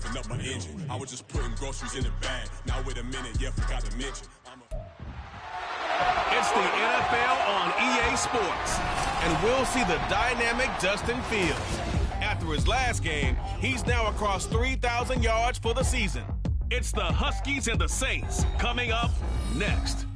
revving up my engine. I was just putting groceries in the bag. Now wait a minute, yeah, forgot to mention. It's the NFL on EA Sports, and we'll see the dynamic Justin Fields. After his last game, he's now across 3,000 yards for the season. It's the Huskies and the Saints coming up next.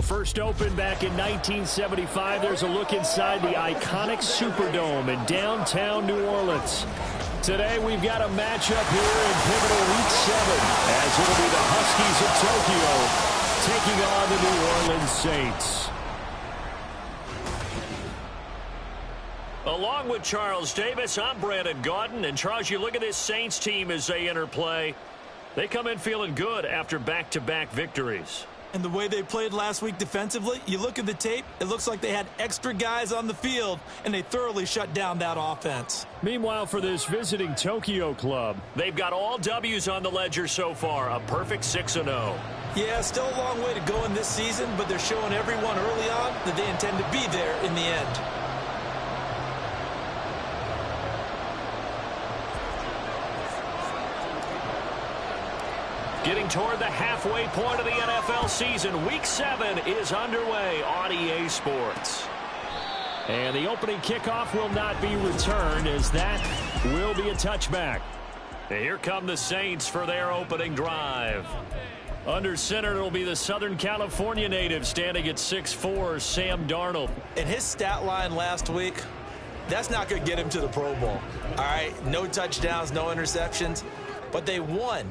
First opened back in 1975, there's a look inside the iconic Superdome in downtown New Orleans. Today we've got a matchup here in pivotal Week 7, as it'll be the Huskies of Tokyo taking on the New Orleans Saints. Along with Charles Davis, I'm Brandon Gaudin. And Charles, you look at this Saints team as they enter play. They come in feeling good after back-to-back victories. And the way they played last week defensively, you look at the tape, it looks like they had extra guys on the field, and they thoroughly shut down that offense. Meanwhile, for this visiting Tokyo club, they've got all W's on the ledger so far, a perfect 6-0. Yeah, still a long way to go in this season, but they're showing everyone early on that they intend to be there in the end. Getting toward the halfway point of the NFL season, Week 7 is underway on EA Sports. And the opening kickoff will not be returned, as that will be a touchback. And here come the Saints for their opening drive. Under center, it'll be the Southern California native standing at 6'4", Sam Darnold. And his stat line last week, that's not going to get him to the Pro Bowl. All right, no touchdowns, no interceptions, but they won.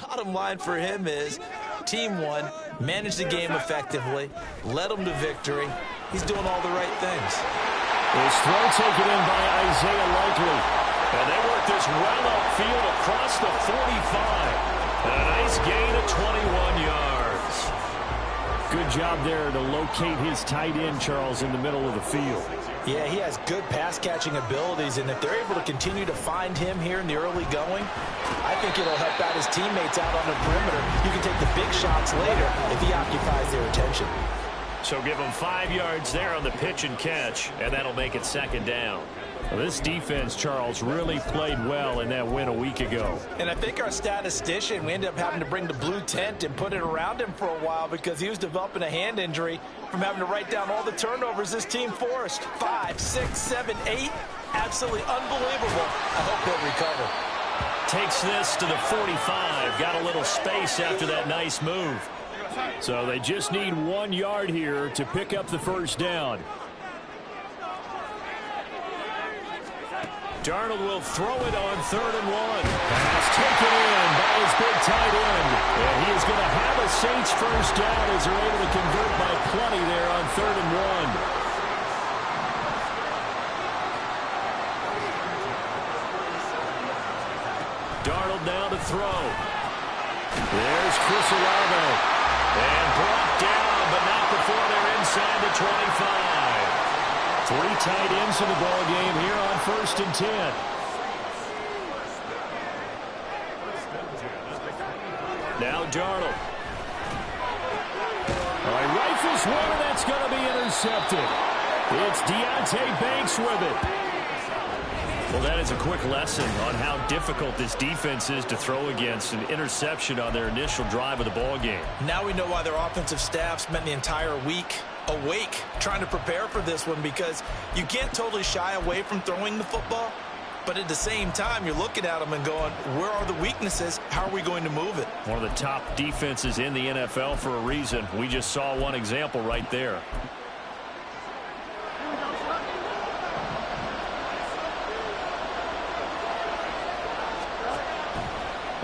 Bottom line for him is team won, managed the game effectively, led them to victory. He's doing all the right things. His throw taken in by Isaiah Likely. And they work this well upfield across the 45. And a nice gain of 21 yards. Good job there to locate his tight end, Charles, in the middle of the field. Yeah, he has good pass-catching abilities, and if they're able to continue to find him here in the early going, I think it'll help out his teammates out on the perimeter. You can take the big shots later if he occupies their attention. So give him 5 yards there on the pitch and catch, and that'll make it second down. Well, this defense, Charles, really played well in that win a week ago. And I think our statistician, we ended up having to bring the blue tent and put it around him for a while because he was developing a hand injury from having to write down all the turnovers this team forced. 5, 6, 7, 8. Absolutely unbelievable. I hope he'll recover. Takes this to the 45. Got a little space after that nice move. So they just need 1 yard here to pick up the first down. Darnold will throw it on 3rd and 1. Pass taken in by his big tight end. And he is going to have a Saints first down as they're able to convert by plenty there on 3rd and 1. Darnold now to throw. There's Chris Olave. And brought down, but not before they're inside the 25. 3 tight ends in the ball game here on 1st and 10. Now Darnold. All right, rifles one, and that's going to be intercepted. It's Deonte Banks with it. Well, that is a quick lesson on how difficult this defense is to throw against. An interception on their initial drive of the ball game. Now we know why their offensive staff spent the entire week awake trying to prepare for this one, because you can't totally shy away from throwing the football. But at the same time, you're looking at them and going, where are the weaknesses? How are we going to move it? One of the top defenses in the NFL for a reason. We just saw one example right there.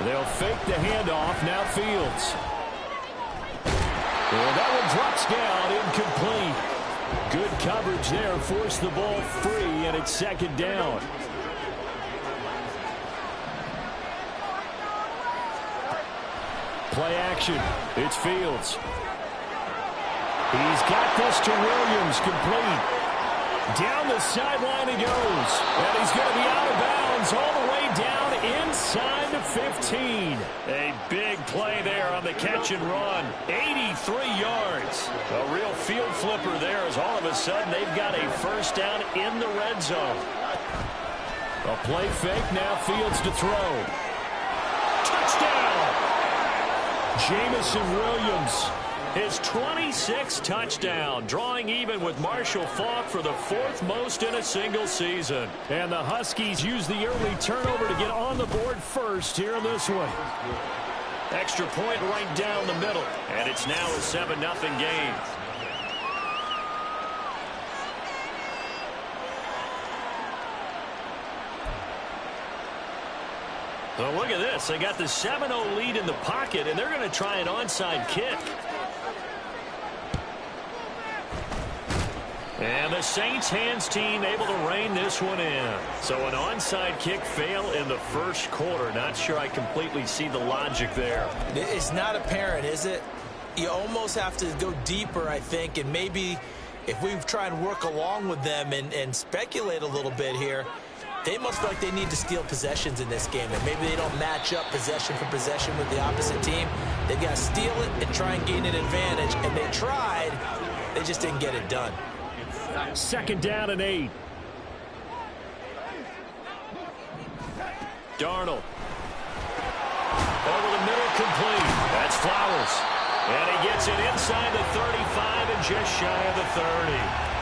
They'll fake the handoff. Now Fields. Well, that one drops down, incomplete. Good coverage there. Forced the ball free, and it's second down. Play action. It's Fields. He's got this to Williams, complete. Down the sideline he goes. And he's going to be out of bounds all the way down inside the 15. A big play there on the catch and run. 83 yards. A real field flipper there, as all of a sudden they've got a first down in the red zone. A play fake. Now Fields to throw. Touchdown! Jamison Williams. His 26th touchdown, drawing even with Marshall Faulk for the 4th most in a single season. And the Huskies use the early turnover to get on the board first here in this one. Extra point right down the middle, and it's now a 7-0 game. So look at this. They got the 7-0 lead in the pocket, and they're going to try an onside kick. And the Saints hands team able to rein this one in. So an onside kick fail in the first quarter. Not sure I completely see the logic there. It's not apparent, is it? You almost have to go deeper, I think, and maybe if we try and work along with them and speculate a little bit here, they must feel like they need to steal possessions in this game, and maybe they don't match up possession for possession with the opposite team. They've got to steal it and try and gain an advantage, and they tried. They just didn't get it done. Second down and 8. Darnold. Over the middle, complete. That's Flowers. And he gets it inside the 35 and just shy of the 30.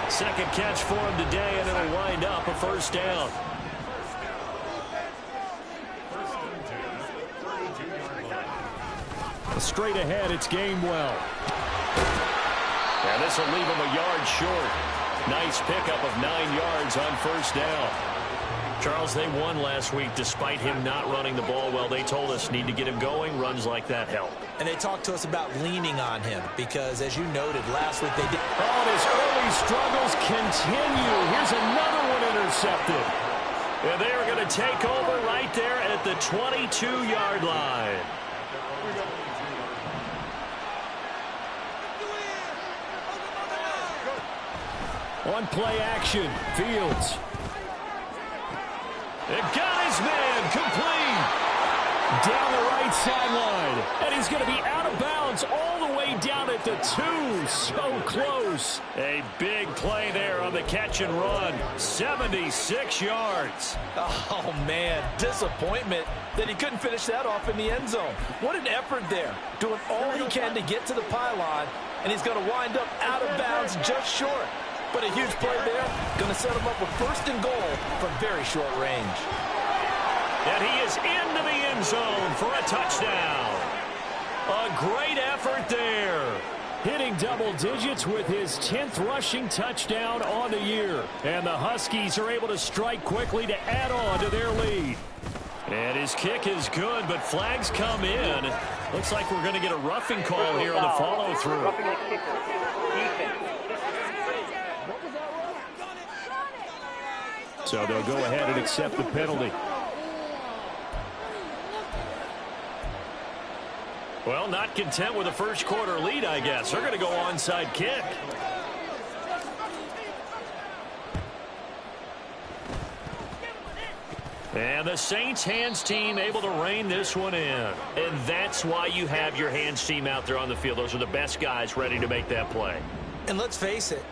Second catch for him today, and it'll wind up a first down. Straight ahead, it's Gainwell. And this will leave him a yard short. Nice pickup of 9 yards on first down. Charles, they won last week despite him not running the ball well. They told us need to get him going. Runs like that help. And they talked to us about leaning on him because, as you noted, last week they did. Oh, his early struggles continue. Here's another one intercepted. And they are going to take over right there at the 22-yard line. On play action, Fields. It got his man, complete. Down the right sideline. And he's going to be out of bounds all the way down at the 2. So close. A big play there on the catch and run. 76 yards. Oh, man. Disappointment that he couldn't finish that off in the end zone. What an effort there. Doing all he can to get to the pylon. And he's going to wind up out of bounds just short. But a huge play there. Going to set him up with first and goal from very short range. And he is into the end zone for a touchdown. A great effort there. Hitting double digits with his 10th rushing touchdown on the year. And the Huskies are able to strike quickly to add on to their lead. And his kick is good, but flags come in. Looks like we're going to get a roughing call here on the follow-through. So they'll go ahead and accept the penalty. Well, not content with a first quarter lead, I guess. They're going to go onside kick. And the Saints hands team able to rein this one in. And that's why you have your hands team out there on the field. Those are the best guys ready to make that play. And let's face it,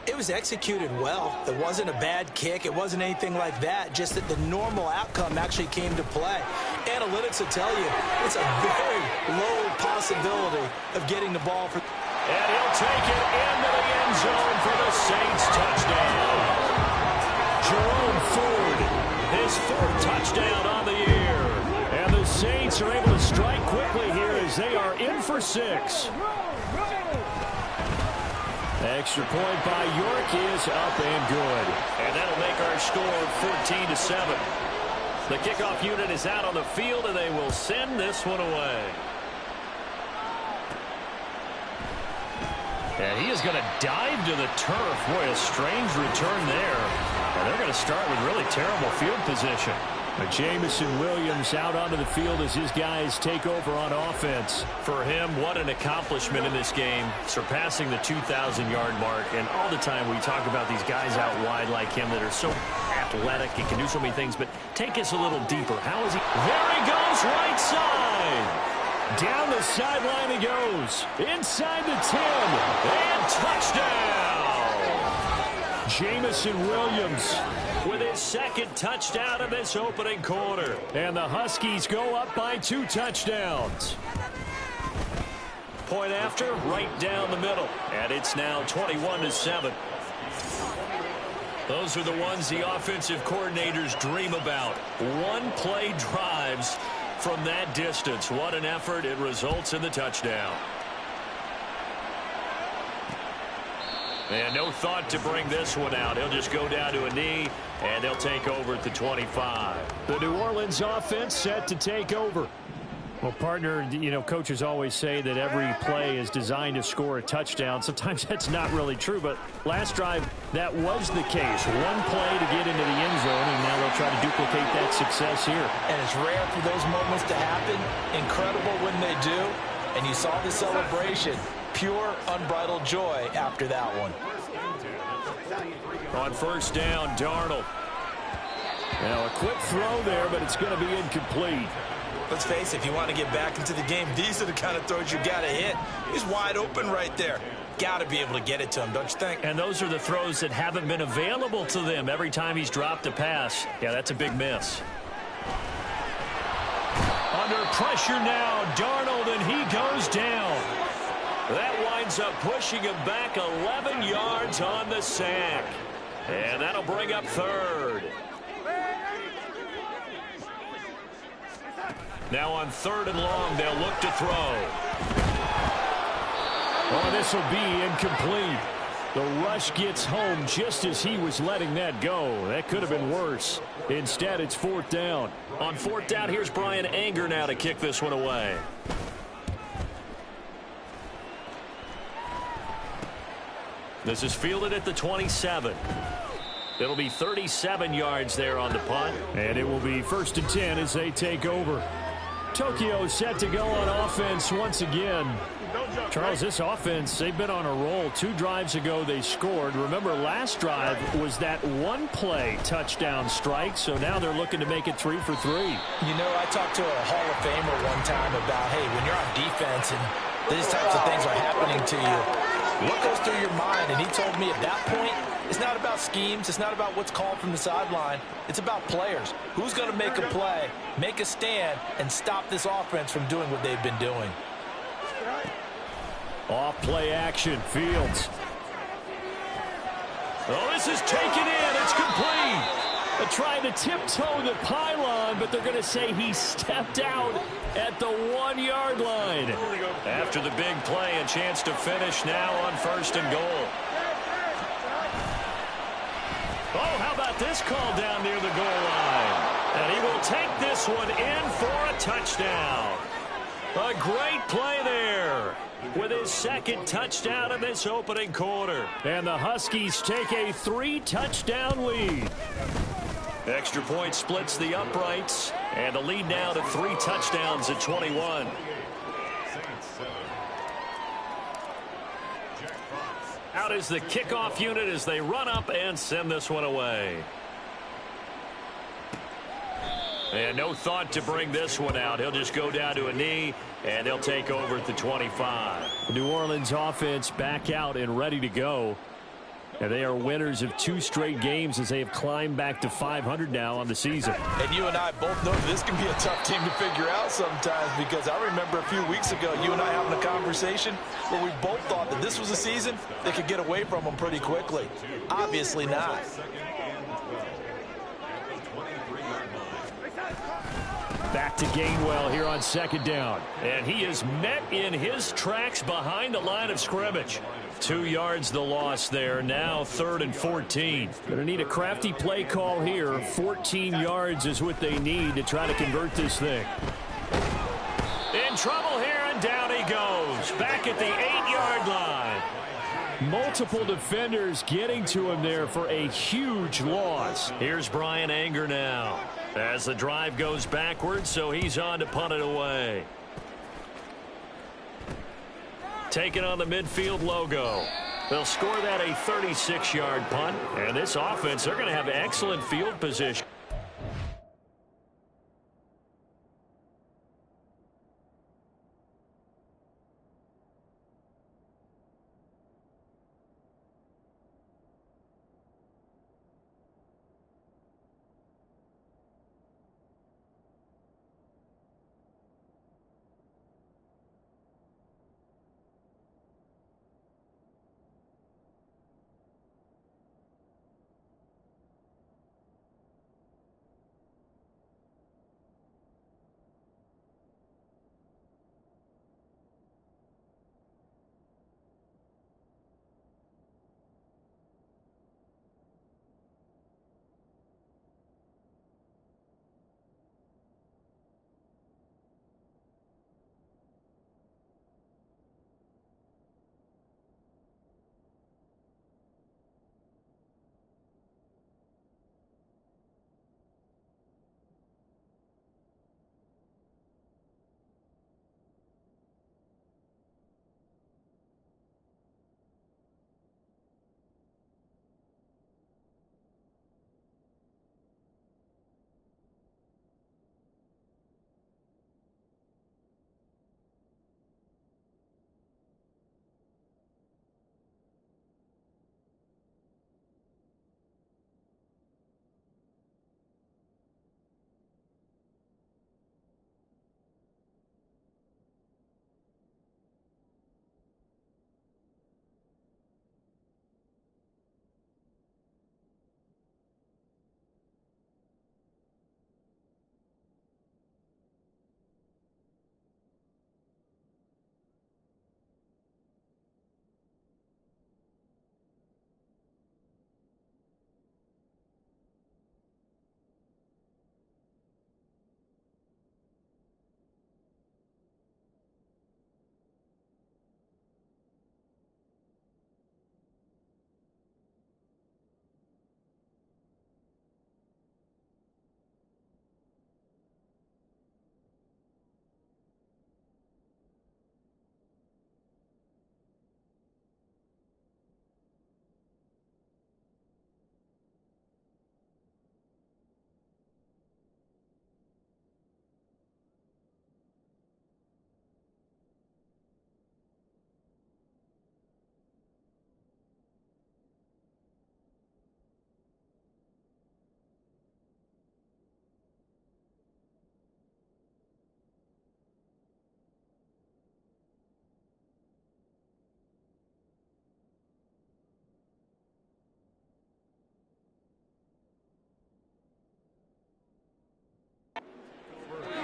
It was executed well. It wasn't a bad kick. It wasn't anything like that. Just that the normal outcome actually came to play. Analytics will tell you it's a very low possibility of getting the ball for. And he'll take it into the end zone for the Saints touchdown. Jerome Ford, his 4th touchdown on the year. And the Saints are able to strike quickly here as they are in for 6. Extra point by York is up and good. And that'll make our score 14-7. The kickoff unit is out on the field, and they will send this one away. And he is going to dive to the turf. Boy, a strange return there. And they're going to start with really terrible field position. Jamison Williams out onto the field as his guys take over on offense. For him, what an accomplishment in this game, surpassing the 2,000-yard mark. And all the time we talk about these guys out wide like him that are so athletic and can do so many things. But take us a little deeper. How is he? There he goes, right side. Down the sideline he goes. Inside the 10. And touchdown. Jamison Williams with his 2nd touchdown of this opening quarter. And the Huskies go up by 2 touchdowns. Point after, right down the middle. And it's now 21-7. Those are the ones the offensive coordinators dream about. One-play drives from that distance. What an effort. It results in the touchdown. And no thought to bring this one out. He'll just go down to a knee, and they'll take over at the 25. The New Orleans offense set to take over. Well, partner, you know, coaches always say that every play is designed to score a touchdown. Sometimes that's not really true, but last drive, that was the case. One play to get into the end zone, and now they'll try to duplicate that success here. And it's rare for those moments to happen. Incredible when they do. And you saw the celebration. Pure, unbridled joy after that one. On first down, Darnold. Now a quick throw there, but it's going to be incomplete. Let's face it, if you want to get back into the game, these are the kind of throws you got to hit. He's wide open right there. Got to be able to get it to him, don't you think? And those are the throws that haven't been available to them every time he's dropped a pass. Yeah, that's a big miss. Under pressure now, Darnold, and he goes down. That winds up pushing him back 11 yards on the sack. And that'll bring up 3rd. Now on 3rd and long, they'll look to throw. Oh, this will be incomplete. The rush gets home just as he was letting that go. That could have been worse. Instead, it's 4th down. On 4th down, here's Brian Anger now to kick this one away. This is fielded at the 27. It'll be 37 yards there on the punt. And it will be 1st and 10 as they take over. Tokyo set to go on offense once again. Charles, this offense, they've been on a roll. 2 drives ago they scored. Remember, last drive was that one-play touchdown strike, so now they're looking to make it 3 for 3. You know, I talked to a Hall of Famer one time about, hey, when you're on defense and these types of things are happening to you, what goes through your mind? And he told me at that point, it's not about schemes. It's not about what's called from the sideline. It's about players. Who's going to make a play, make a stand, and stop this offense from doing what they've been doing? Off play action, Fields. Oh, this is taken in. It's complete. They're trying to tiptoe the pylon, but they're going to say he stepped out at the 1-yard line. After the big play, a chance to finish now on 1st and goal. Oh, how about this call down near the goal line? And he will take this one in for a touchdown. A great play there with his 2nd touchdown in this opening quarter. And the Huskies take a 3-touchdown lead. Extra point splits the uprights, and the lead now to 3 touchdowns at 21. Out is the kickoff unit as they run up and send this one away. And no thought to bring this one out. He'll just go down to a knee, and they'll take over at the 25. New Orleans offense back out and ready to go. And they are winners of 2 straight games as they have climbed back to 500 now on the season. And you and I both know this can be a tough team to figure out sometimes, because I remember a few weeks ago you and I having a conversation where we both thought that this was a season that could get away from them pretty quickly. Obviously not. Back to Gainwell here on 2nd down. And he is met in his tracks behind the line of scrimmage. 2 yards the loss there. Now 3rd and 14. Going to need a crafty play call here. 14 yards is what they need to try to convert this thing. In trouble here, and down he goes. Back at the 8-yard line. Multiple defenders getting to him there for a huge loss. Here's Bryan Anger now as the drive goes backwards, so he's on to punt it away. Taking on the midfield logo. They'll score that a 36-yard punt. And this offense, they're going to have excellent field position.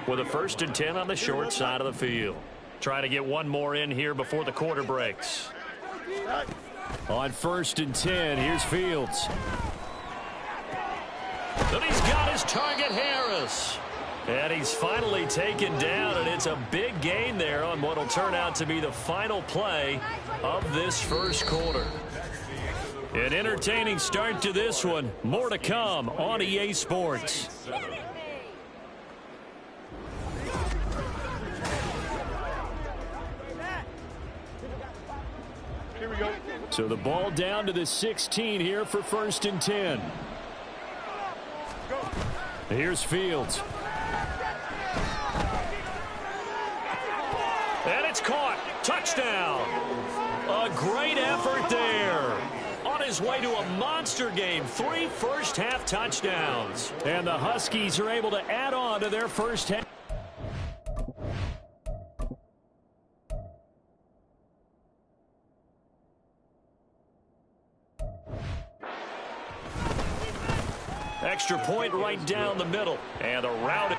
With a 1st and 10 on the short side of the field. Trying to get one more in here before the quarter breaks. On 1st and 10, here's Fields. And he's got his target, Harris. And he's finally taken down, and it's a big gain there on what will turn out to be the final play of this first quarter. An entertaining start to this one. More to come on EA Sports. So the ball down to the 16 here for 1st and 10. Here's Fields. And it's caught. Touchdown. A great effort there. On his way to a monster game. 3 first-half touchdowns. And the Huskies are able to add on to their first half. Extra point right down the middle. And the route.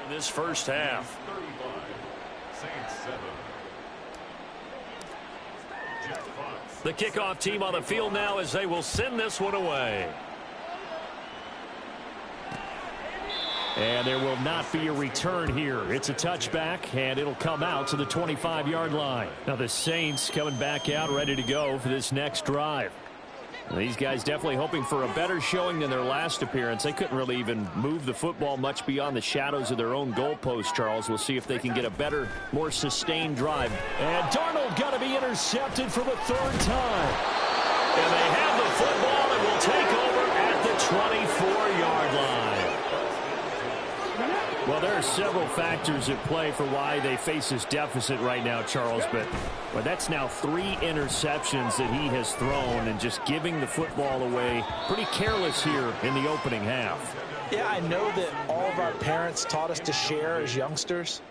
This first half. The kickoff team on the field now as they will send this one away. And there will not be a return here. It's a touchback, and it'll come out to the 25-yard line. Now the Saints coming back out ready to go for this next drive. These guys definitely hoping for a better showing than their last appearance. They couldn't really even move the football much beyond the shadows of their own goalpost, Charles. We'll see if they can get a better, more sustained drive. And Darnold got to be intercepted for the 3rd time. And they have the football and will take over at the 24-yard line. Well, there are several factors at play for why they face this deficit right now, Charles, but that's now 3 interceptions that he has thrown and just giving the football away pretty careless here in the opening half. Yeah, I know that all of our parents taught us to share as youngsters,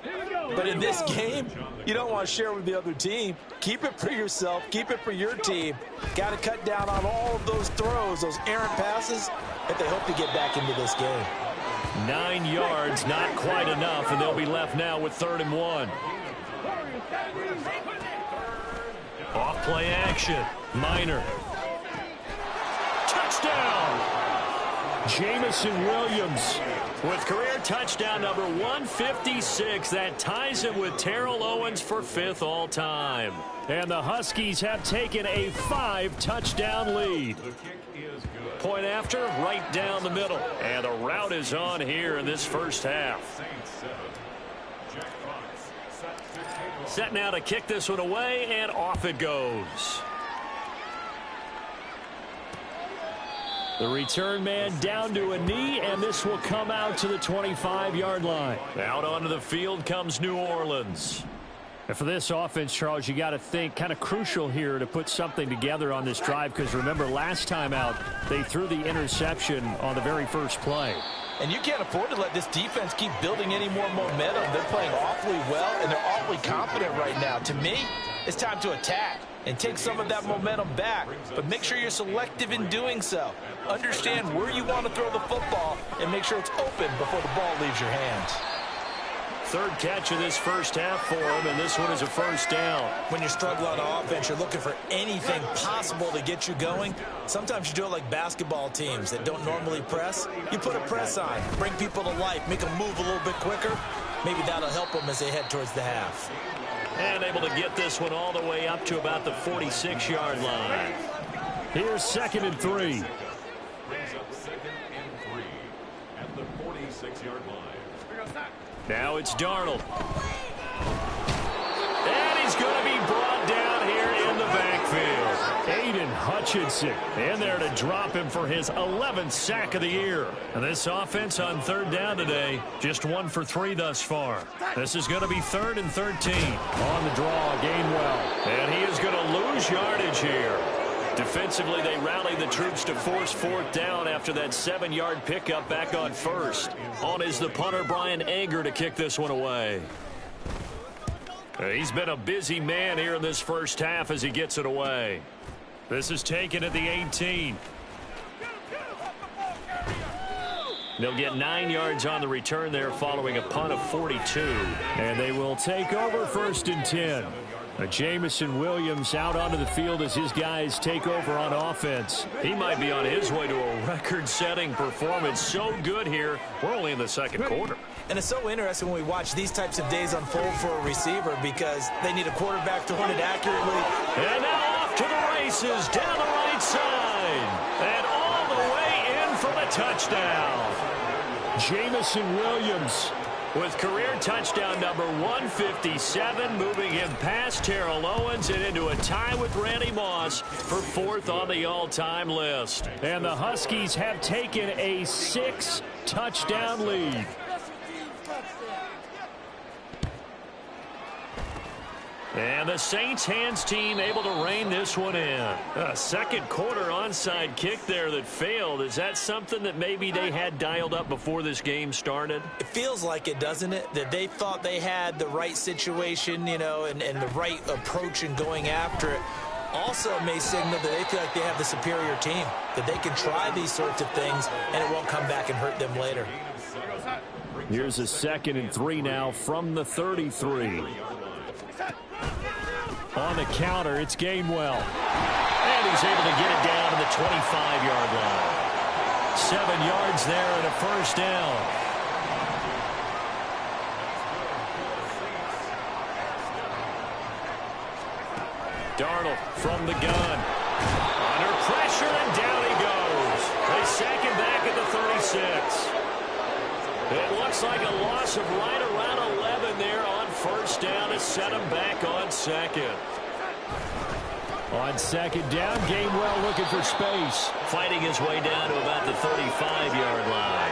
but in this game, you don't want to share with the other team. Keep it for yourself. Keep it for your team. Got to cut down on all of those throws, those errant passes, if they hope to get back into this game. 9 yards, not quite enough, and they'll be left now with 3rd and 1. Off play action. Minor. Touchdown! Jamison Williams with career touchdown number 156. That ties him with Terrell Owens for 5th all time. And the Huskies have taken a 5-touchdown lead. Point after, right down the middle. And the route is on here in this first half. Set now to kick this one away, and off it goes. The return man down to a knee, and this will come out to the 25-yard line. Out onto the field comes New Orleans. And for this offense, Charles, you got to think kind of crucial here to put something together on this drive, because remember last time out they threw the interception on the very first play. And you can't afford to let this defense keep building any more momentum. They're playing awfully well, and they're awfully confident right now. To me, it's time to attack and take some of that momentum back, but make sure you're selective in doing so. Understand where you want to throw the football and make sure it's open before the ball leaves your hands. 3rd catch of this first half for him, and this one is a first down. When you struggle on offense, you're looking for anything possible to get you going. Sometimes you do it like basketball teams that don't normally press. You put a press on, bring people to life, make them move a little bit quicker. Maybe that'll help them as they head towards the half. And able to get this one all the way up to about the 46-yard line. Here's 2nd and 3. At the 46-yard line. Now it's Darnold. And he's going to be brought down here in the backfield. Aiden Hutchinson in there to drop him for his 11th sack of the year. And this offense on 3rd down today, just 1 for 3 thus far. This is going to be 3rd and 13. On the draw, Gainwell. And he is going to lose yardage here. Defensively, they rally the troops to force 4th down after that 7-yard pickup back on 1st. On is the punter, Brian Anger, to kick this one away. He's been a busy man here in this first half as he gets it away. This is taken at the 18. They'll get 9 yards on the return there following a punt of 42. And they will take over 1st and 10. Jamison Williams out onto the field as his guys take over on offense. He might be on his way to a record-setting performance. So good here. We're only in the 2nd quarter. And it's so interesting when we watch these types of days unfold for a receiver, because they need a quarterback throwing it accurately. And now off to the races down the right side. And all the way in for the touchdown. Jamison Williams with career touchdown number 157, moving him past Terrell Owens and into a tie with Randy Moss for 4th on the all-time list. And the Huskies have taken a 6-touchdown lead. And the Saints hands team able to rein this one in. A second quarter onside kick there that failed. Is that something that maybe they had dialed up before this game started? It feels like it, doesn't it? That they thought they had the right situation, you know, and the right approach in going after it. Also may signal that they feel like they have the superior team, that they can try these sorts of things and it won't come back and hurt them later. Here's a 2nd and 3 now from the 33. On the counter, it's Gainwell. And he's able to get it down to the 25-yard line. 7 yards there and a first down. Darnold from the gun. Under pressure, and down he goes. They sack him back at the 36. It looks like a loss of right around 11 there on first down to set him back on second. On second down, Gainwell looking for space. Fighting his way down to about the 35-yard line.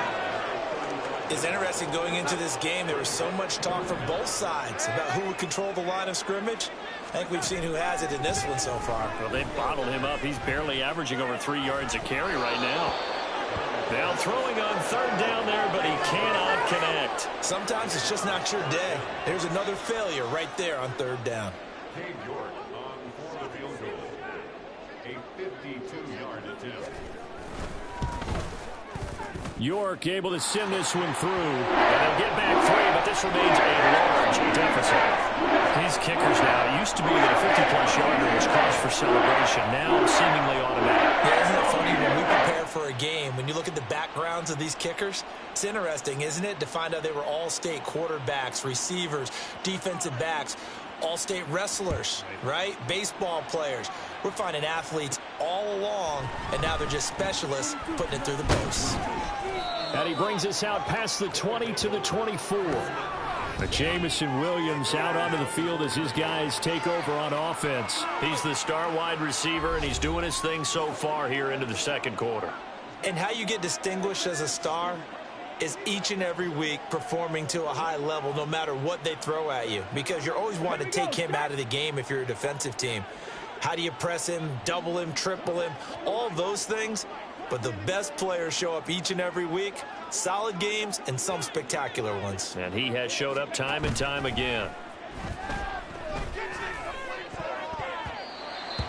It's interesting going into this game. There was so much talk from both sides about who would control the line of scrimmage. I think we've seen who has it in this one so far. Well, they've bottled him up. He's barely averaging over 3 yards a carry right now. Now throwing on third down there, but he cannot connect. Sometimes it's just not your day. There's another failure right there on third down. Cade York on for the field goal. A 52-yard attempt. York able to send this one through. And they'll get back 3, but this remains a large deficit. These kickers now, it used to be that a 50-plus yarder was cause for celebration. Now seemingly automatic. Yeah, isn't it funny when we prepare for a game, when you look at the backgrounds of these kickers, it's interesting, isn't it, to find out they were all-state quarterbacks, receivers, defensive backs, all-state wrestlers, right? Baseball players. We're finding athletes all along, and now they're just specialists putting it through the posts. And he brings us out past the 20 to the 24. But Jameson Williams out onto the field as his guys take over on offense. He's the star wide receiver, and he's doing his thing so far here into the second quarter. And how you get distinguished as a star is each and every week performing to a high level no matter what they throw at you, because you're always wanting to take him out of the game if you're a defensive team. How do you press him, double him, triple him, all of those things? But the best players show up each and every week. Solid games and some spectacular ones. And he has showed up time and time again.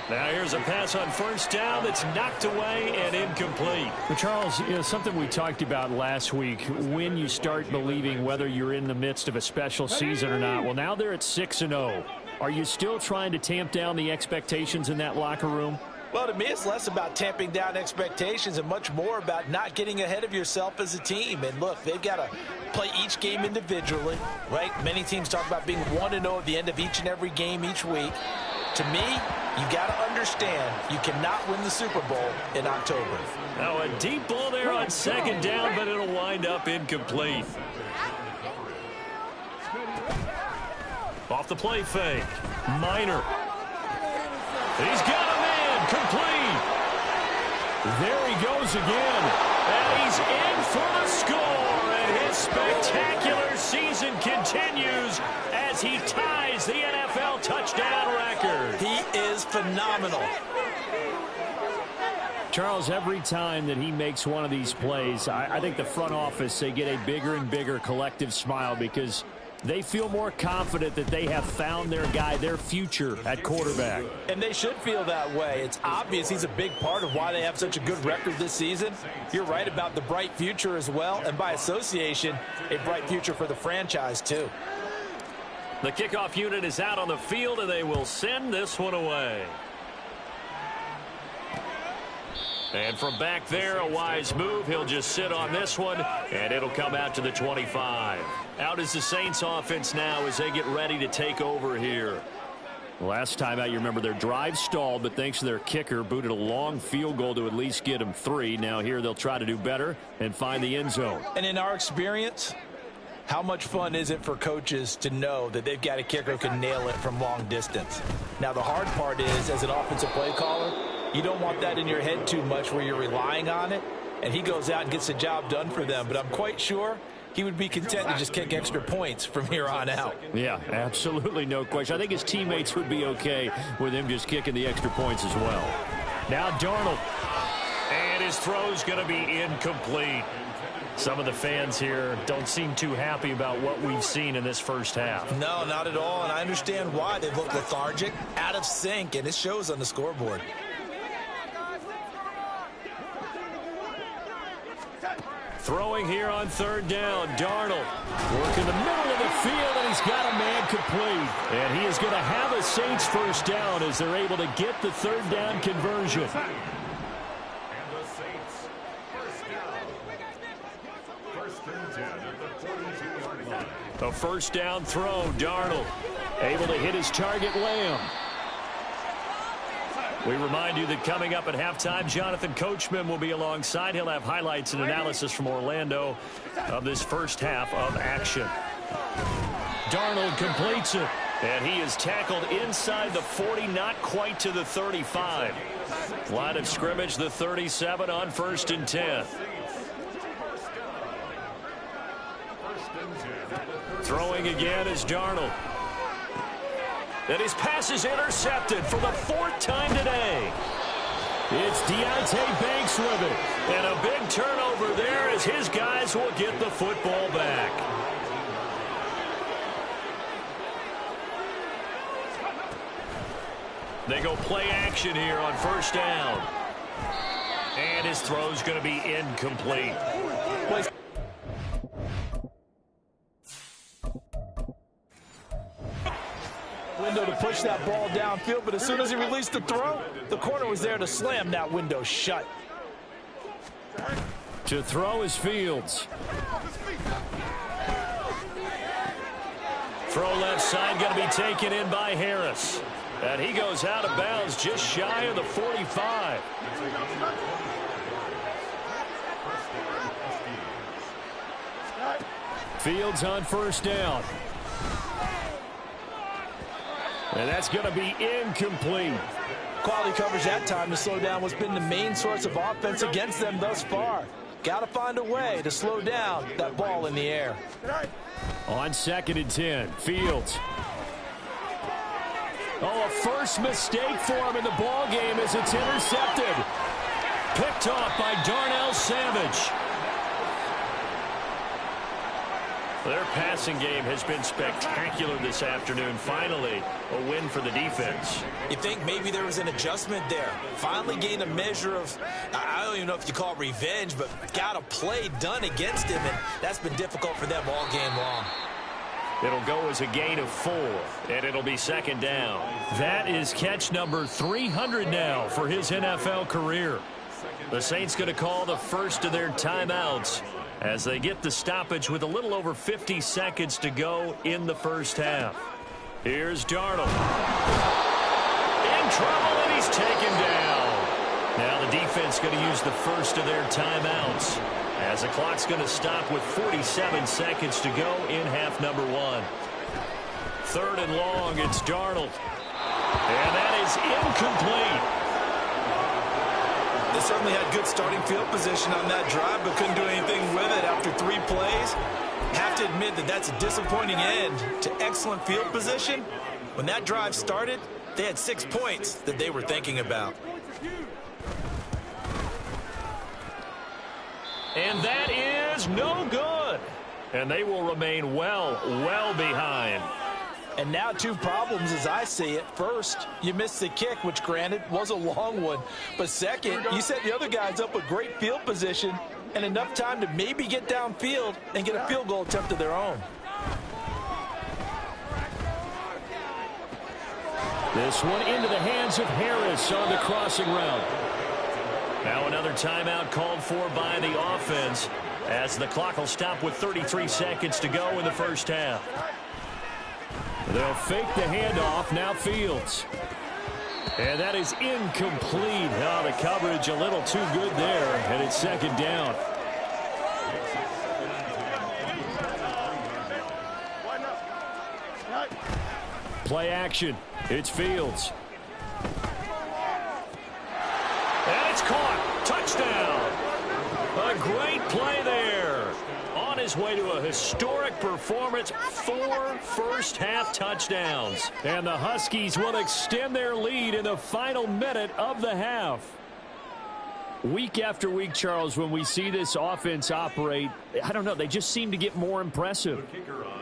Now here's a pass on first down that's knocked away and incomplete. But Charles, you know, something we talked about last week, when you start believing whether you're in the midst of a special season or not. Well, now they're at 6-0. Are you still trying to tamp down the expectations in that locker room? Well, to me, it's less about tamping down expectations and much more about not getting ahead of yourself as a team. And look, they've got to play each game individually, right? Many teams talk about being 1-0 at the end of each and every game each week. To me, you got to understand you cannot win the Super Bowl in October. Now a deep ball there on second down, but it'll wind up incomplete. Off the play fake. Minor. He's got a man. Complete. There he goes again. And he's in for the score. And his spectacular season continues as he ties the NFL touchdown record. He is phenomenal. Charles, every time that he makes one of these plays, I think the front office, they get a bigger and bigger collective smile because they feel more confident that they have found their guy, their future at quarterback. And they should feel that way. It's obvious he's a big part of why they have such a good record this season. You're right about the bright future as well, and by association, a bright future for the franchise too. The kickoff unit is out on the field, and they will send this one away. And from back there, a wise move. He'll just sit on this one, and it'll come out to the 25. Out is the Saints offense now as they get ready to take over here. Last time out, you remember their drive stalled, but thanks to their kicker, booted a long field goal to at least get them 3. Now here they'll try to do better and find the end zone. And in our experience, how much fun is it for coaches to know that they've got a kicker who can nail it from long distance? Now the hard part is, as an offensive play caller, you don't want that in your head too much where you're relying on it, and he goes out and gets the job done for them. But I'm quite sure he would be content to just kick extra points from here on out. Yeah, absolutely no question. I think his teammates would be okay with him just kicking the extra points as well. Now Darnold. And his throw's going to be incomplete. Some of the fans here don't seem too happy about what we've seen in this first half. No, not at all, and I understand why. They've looked lethargic, out of sync, and it shows on the scoreboard. Throwing here on third down, Darnold. Working the middle of the field, and he's got a man complete. And he is going to have a Saints first down as they're able to get the third down conversion. A first down throw, Darnold. Able to hit his target, Lamb. We remind you that coming up at halftime, Jonathan Coachman will be alongside. He'll have highlights and analysis from Orlando of this first half of action. Darnold completes it. And he is tackled inside the 40, not quite to the 35. Line of scrimmage, the 37 on 1st and 10. Throwing again is Darnold. And his pass is intercepted for the 4th time today. It's Deonte Banks with it. And a big turnover there as his guys will get the football back. They go play action here on first down. And his throw's going to be incomplete. Window to push that ball downfield, but as soon as he released the throw, the corner was there to slam that window shut. To throw is Fields. Throw left side, going to be taken in by Harris. And he goes out of bounds just shy of the 45. Fields on first down. And that's going to be incomplete. Quality coverage that time to slow down what's been the main source of offense against them thus far. Got to find a way to slow down that ball in the air. On 2nd and 10, Fields. Oh, a first mistake for him in the ball game as it's intercepted. Picked off by Darnell Savage. Their passing game has been spectacular this afternoon. Finally, a win for the defense. You think maybe there was an adjustment there. Finally gained a measure of, I don't even know if you call it revenge, but got a play done against him, and that's been difficult for them all game long. It'll go as a gain of 4, and it'll be 2nd down. That is catch number 300 now for his NFL career. The Saints going to call the first of their timeouts as they get the stoppage with a little over 50 seconds to go in the first half. Here's Darnold. In trouble, and he's taken down. Now the defense going to use the first of their timeouts as the clock's going to stop with 47 seconds to go in half number 1. 3rd and long, it's Darnold. And that is incomplete. They certainly had good starting field position on that drive, but couldn't do anything with it after 3 plays. Have to admit that that's a disappointing end to excellent field position. When that drive started, they had 6 points that they were thinking about. And that is no good. And they will remain well behind. And now 2 problems as I see it. First, you missed the kick, which granted was a long one. But second, you set the other guys up with great field position and enough time to maybe get downfield and get a field goal attempt of their own. This one into the hands of Harris on the crossing route. Now another timeout called for by the offense as the clock will stop with 33 seconds to go in the first half. They'll fake the handoff. Now Fields. And that is incomplete. Oh, the coverage a little too good there. And it's 2nd down. Play action. It's Fields. And it's caught. Touchdown. A great play there. On his way to a historic performance, 4 first-half touchdowns. And the Huskies will extend their lead in the final minute of the half. Week after week, Charles, when we see this offense operate, I don't know, they just seem to get more impressive.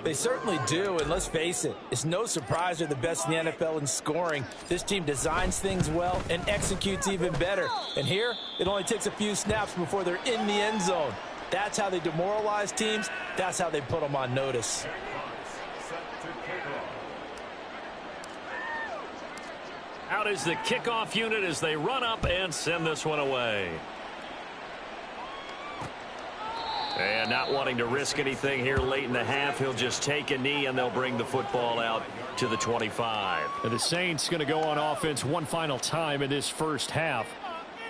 They certainly do, and let's face it, it's no surprise they're the best in the NFL in scoring. This team designs things well and executes even better. And here, it only takes a few snaps before they're in the end zone. That's how they demoralize teams. That's how they put them on notice. Out is the kickoff unit as they run up and send this one away. And not wanting to risk anything here late in the half, he'll just take a knee and they'll bring the football out to the 25. And the Saints going to go on offense one final time in this first half.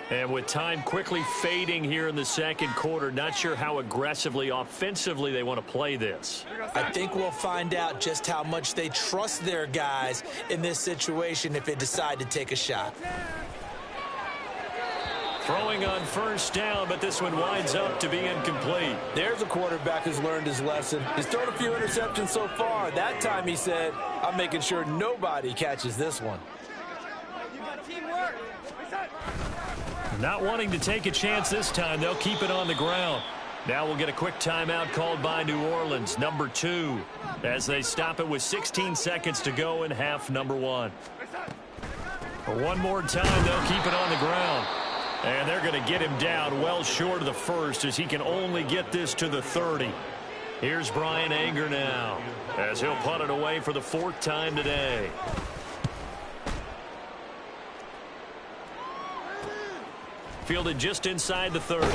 And with time quickly fading here in the second quarter, not sure how aggressively, offensively they want to play this. I think we'll find out just how much they trust their guys in this situation if they decide to take a shot. Throwing on first down, but this one winds up to be incomplete. There's a quarterback who's learned his lesson. He's thrown a few interceptions so far. That time he said, I'm making sure nobody catches this one. Not wanting to take a chance this time, they'll keep it on the ground. Now we'll get a quick timeout called by New Orleans, number 2, as they stop it with 16 seconds to go in half number 1. One more time, they'll keep it on the ground. And they're going to get him down well short of the first as he can only get this to the 30. Here's Brian Anger now as he'll punt it away for the 4th time today. Fielded just inside the 30.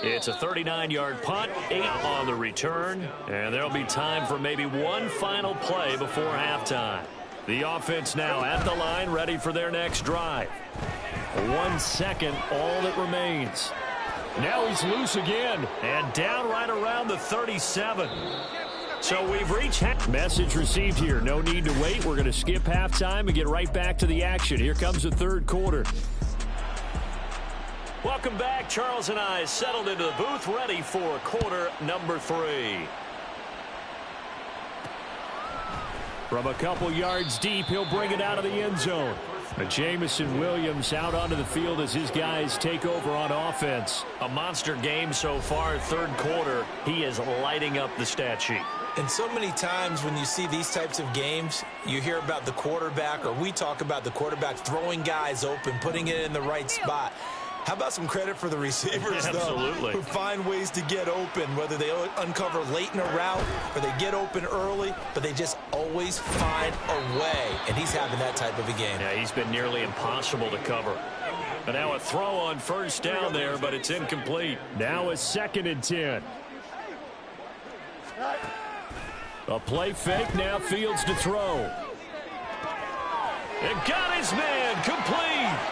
It's a 39-yard punt, 8 on the return, and there'll be time for maybe one final play before halftime. The offense now at the line, ready for their next drive. 1 second, all that remains. Now he's loose again, and down right around the 37. So we've reached half. Message received here. No need to wait. We're going to skip halftime and get right back to the action. Here comes the third quarter. Welcome back. Charles and I settled into the booth, ready for quarter number 3. From a couple yards deep, he'll bring it out of the end zone. Jamison Williams out onto the field as his guys take over on offense. A monster game so far, third quarter. He is lighting up the stat sheet. And so many times when you see these types of games, you hear about the quarterback, or we talk about the quarterback throwing guys open, putting it in the right spot. How about some credit for the receivers, Absolutely. though, who find ways to get open, whether they uncover late in a route or they get open early, but they just always find a way. And he's having that type of a game. Yeah, he's been nearly impossible to cover. But now a throw on first down there, but it's incomplete. Now a 2nd and 10. A play fake, now Fields to throw. And got his man, complete.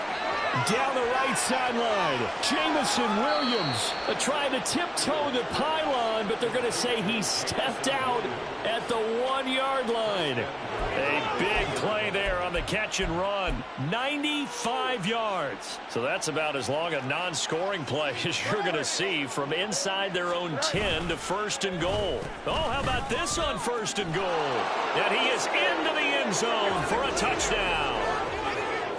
Down the right sideline, Jamison Williams trying to tiptoe the pylon, but they're going to say he stepped out at the 1-yard line. A big play there on the catch and run. 95 yards. So that's about as long a non-scoring play as you're going to see from inside their own 10 to 1st and goal. Oh, how about this on 1st and goal? And he is into the end zone for a touchdown.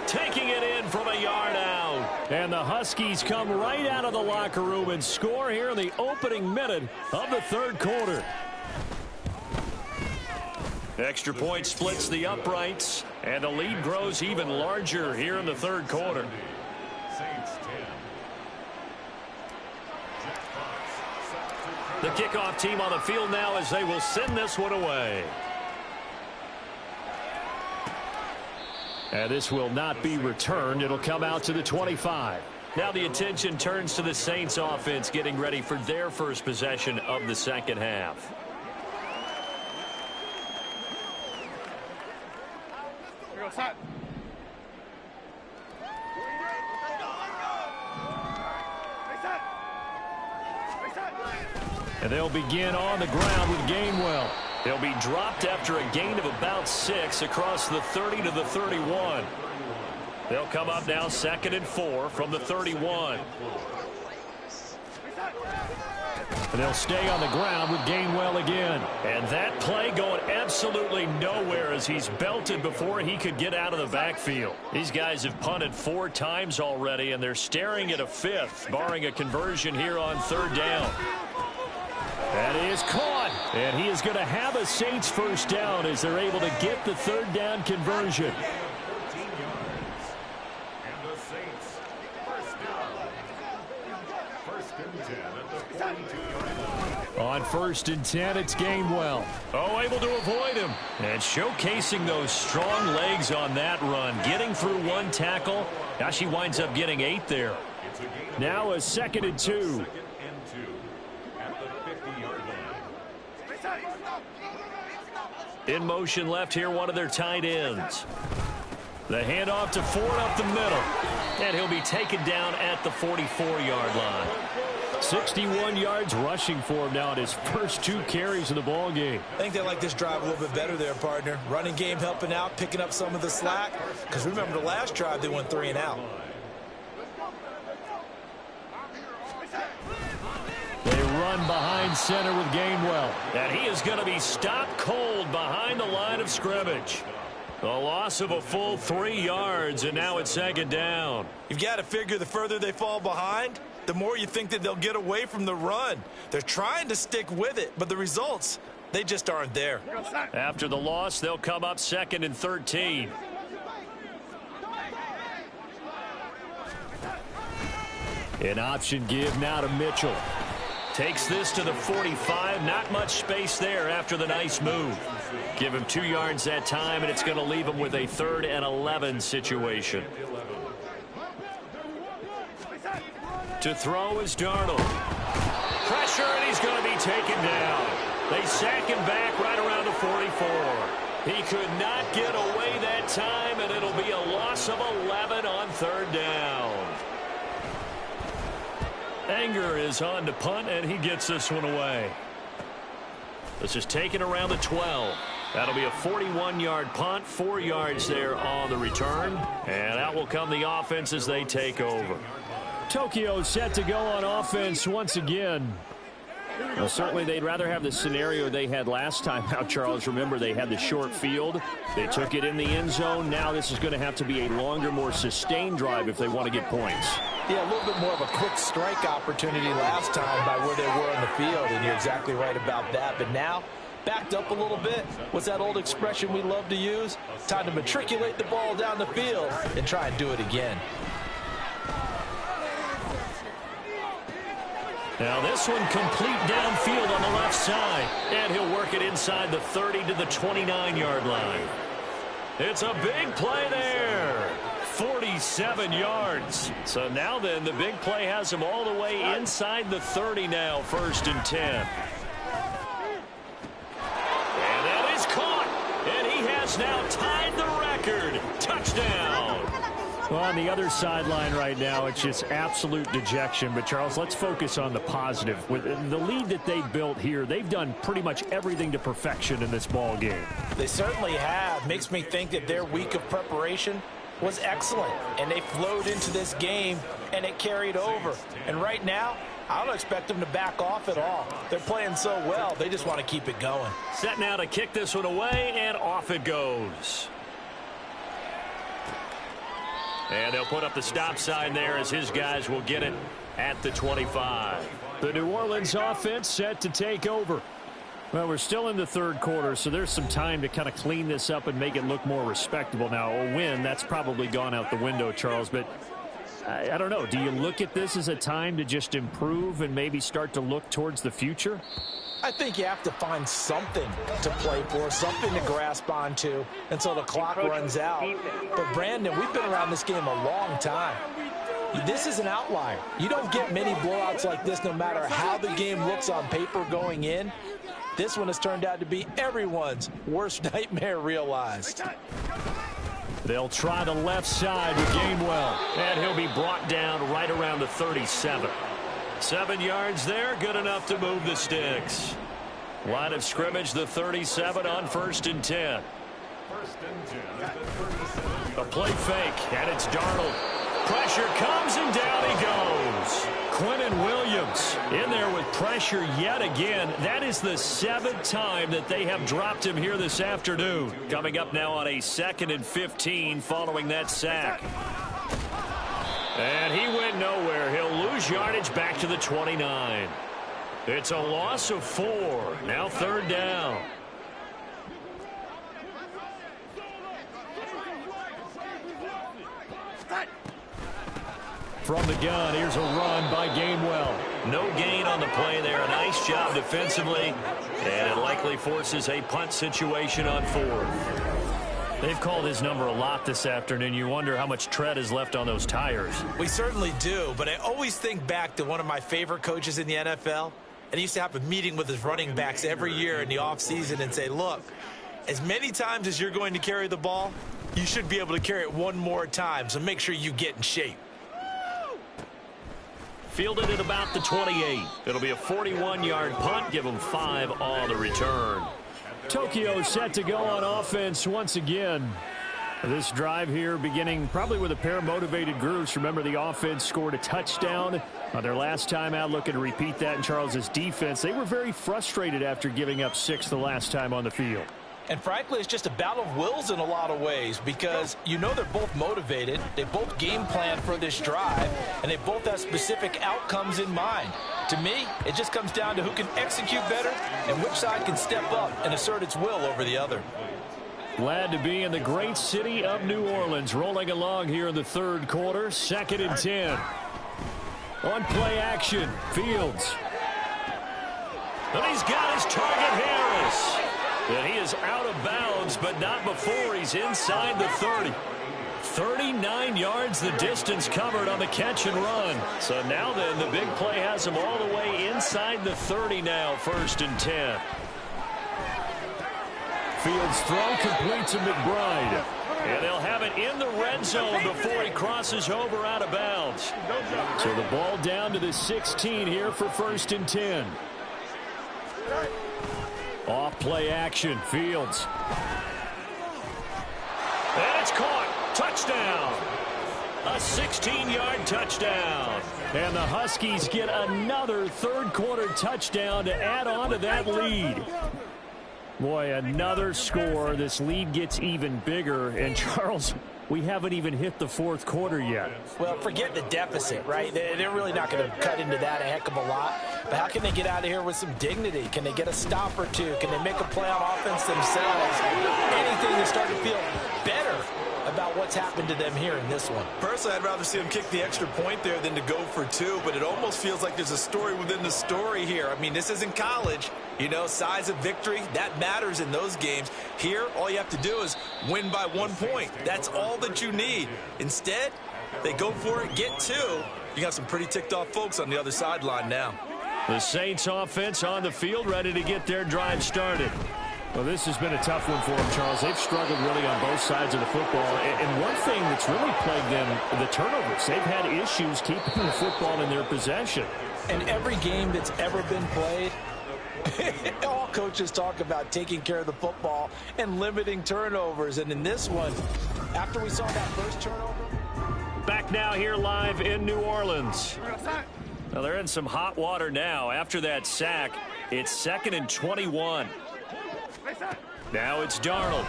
Taking it in from a yard out. And the Huskies come right out of the locker room and score here in the opening minute of the third quarter. Extra point splits the uprights, and the lead grows even larger here in the third quarter. The kickoff team on the field now as they will send this one away. And this will not be returned. It'll come out to the 25. Now the attention turns to the Saints offense getting ready for their first possession of the second half. And they'll begin on the ground with Gainwell. They'll be dropped after a gain of about 6 across the 30 to the 31. They'll come up now 2nd and 4 from the 31. And they'll stay on the ground with Gainwell again. And that play going absolutely nowhere as he's belted before he could get out of the backfield. These guys have punted 4 times already, and they're staring at a 5th, barring a conversion here on 3rd down. That is caught. And he is going to have a Saints first down as they're able to get the 3rd down conversion. On 1st and 10, it's Gainwell. Oh, able to avoid him. And showcasing those strong legs on that run. Getting through 1 tackle. Now she winds up getting 8 there. Now a 2nd and 2. In motion left here, one of their tight ends. The handoff to Ford up the middle. And he'll be taken down at the 44-yard line. 61 yards rushing for him now at his first 2 carries of the ball game. I think they like this drive a little bit better there, partner. Running game helping out, picking up some of the slack. Because remember the last drive, they went 3 and out. They run behind center with Gainwell. And he is going to be stopped cold behind the line of scrimmage. A loss of a full 3 yards, and now it's 2nd down. You've got to figure the further they fall behind, the more you think that they'll get away from the run. They're trying to stick with it, but the results, they just aren't there. After the loss, they'll come up 2nd and 13. An option give now to Mitchell. Takes this to the 45. Not much space there after the nice move. Give him 2 yards that time, and it's going to leave him with a 3rd and 11 situation. To throw is Darnold. Pressure, and he's going to be taken down. They sack him back right around the 44. He could not get away that time, and it'll be a loss of 11 on 3rd down. Anger is on to punt, and he gets this one away. This is taken around the 12. That'll be a 41-yard punt, 4 yards there on the return. And out will come the offense as they take over. Tokyo set to go on offense once again. Well, certainly they'd rather have the scenario they had last time out, Charles. Remember, they had the short field. They took it in the end zone. Now this is going to have to be a longer, more sustained drive if they want to get points. Yeah, a little bit more of a quick strike opportunity last time by where they were in the field, and you're exactly right about that. But now, backed up a little bit. What's that old expression we love to use? Time to matriculate the ball down the field and try and do it again. Now this one complete downfield on the left side. And he'll work it inside the 30 to the 29-yard line. It's a big play there. 47 yards. So now then, the big play has him all the way inside the 30 now, 1st and 10. And that is caught. And he has now tied the record. Touchdown. Well, on the other sideline right now, it's just absolute dejection. But, Charles, let's focus on the positive. With the lead that they built here, they've done pretty much everything to perfection in this ball game. They certainly have. Makes me think that their week of preparation was excellent. And they flowed into this game, and it carried over. And right now, I don't expect them to back off at all. They're playing so well, they just want to keep it going. Set now to kick this one away, and off it goes. And they'll put up the stop sign there as his guys will get it at the 25. The New Orleans offense set to take over. Well, we're still in the 3rd quarter, so there's some time to kind of clean this up and make it look more respectable. Now, a win, that's probably gone out the window, Charles, but I don't know. Do you look at this as a time to just improve and maybe start to look towards the future? I think you have to find something to play for, something to grasp onto until the clock runs out. But, Brandon, we've been around this game a long time. This is an outlier. You don't get many blowouts like this no matter how the game looks on paper going in. This one has turned out to be everyone's worst nightmare realized. They'll try the left side with Gainwell, and he'll be brought down right around the 37. 7 yards there, good enough to move the sticks. Line of scrimmage, the 37 on 1st and 10. A play fake, and it's Darnold. Pressure comes, and down he goes. Quinnen Williams in there with pressure yet again. That is the 7th time that they have dropped him here this afternoon. Coming up now on a 2nd and 15 following that sack. And he went nowhere. He'll lose yardage back to the 29. It's a loss of 4. Now 3rd down. From the gun, here's a run by Gainwell. No gain on the play there. A nice job defensively. And it likely forces a punt situation on 4th. They've called his number a lot this afternoon. You wonder how much tread is left on those tires. We certainly do, but I always think back to one of my favorite coaches in the NFL. And he used to have a meeting with his running backs every year in the offseason and say, look, as many times as you're going to carry the ball, you should be able to carry it one more time, so make sure you get in shape. Fielded at about the 28. It'll be a 41-yard punt. Give them 5 on the return. Tokyo set to go on offense once again. This drive here beginning probably with a pair of motivated groups. Remember, the offense scored a touchdown on their last time out. Looking to repeat that in Charles's defense. They were very frustrated after giving up 6 the last time on the field. And frankly, it's just a battle of wills in a lot of ways because you know they're both motivated. They both game plan for this drive, and they both have specific outcomes in mind. To me, it just comes down to who can execute better and which side can step up and assert its will over the other. Glad to be in the great city of New Orleans. Rolling along here in the 3rd quarter. 2nd and 10. On play action, Fields. And he's got his target, Harris. And he is out of bounds, but not before he's inside the 30. 39 yards the distance covered on the catch and run. So now then, the big play has him all the way inside the 30 now, 1st and 10. Fields throw complete to McBride. And they'll have it in the red zone before he crosses over out of bounds. So the ball down to the 16 here for 1st and 10. Off play action, Fields. And it's caught. Touchdown. A 16-yard touchdown. And the Huskies get another 3rd quarter touchdown to add on to that lead. Boy, another score. This lead gets even bigger. And Charles, we haven't even hit the 4th quarter yet. Well, forget the deficit, right? They're really not going to cut into that a heck of a lot. But how can they get out of here with some dignity? Can they get a stop or two? Can they make a play on offense themselves? Anything to start to feel better about what's happened to them here in this one. Personally, I'd rather see them kick the extra point there than to go for 2, but it almost feels like there's a story within the story here. I mean, this isn't college. You know, size of victory, that matters in those games. Here, all you have to do is win by 1 point. That's all that you need. Instead, they go for it, get 2. You got some pretty ticked off folks on the other sideline now. The Saints offense on the field, ready to get their drive started. Well, this has been a tough one for them, Charles. They've struggled really on both sides of the football. And one thing that's really plagued them, the turnovers. They've had issues keeping the football in their possession. And every game that's ever been played, all coaches talk about taking care of the football and limiting turnovers. And in this one, after we saw that first turnover. Back now here live in New Orleans. Well, they're in some hot water now. After that sack, it's 2nd and 21. Now it's Darnold.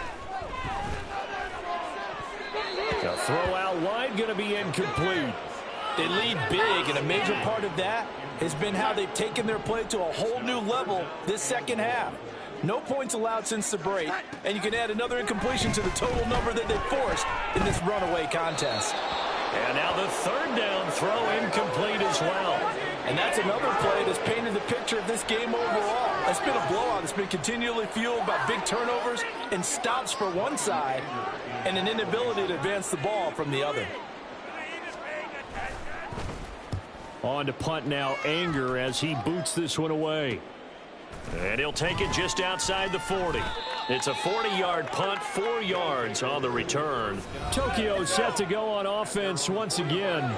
The throw out wide going to be incomplete. They lead big, and a major part of that has been how they've taken their play to a whole new level this second half. No points allowed since the break, and you can add another incompletion to the total number that they've forced in this runaway contest. And now the 3rd down throw incomplete as well. And that's another play that's painted the picture of this game overall. It's been a blowout. It's been continually fueled by big turnovers and stops for one side and an inability to advance the ball from the other. On to punt now, Anger as he boots this one away. And he'll take it just outside the 40. It's a 40-yard punt, 4 yards on the return. Tokyo set to go on offense once again.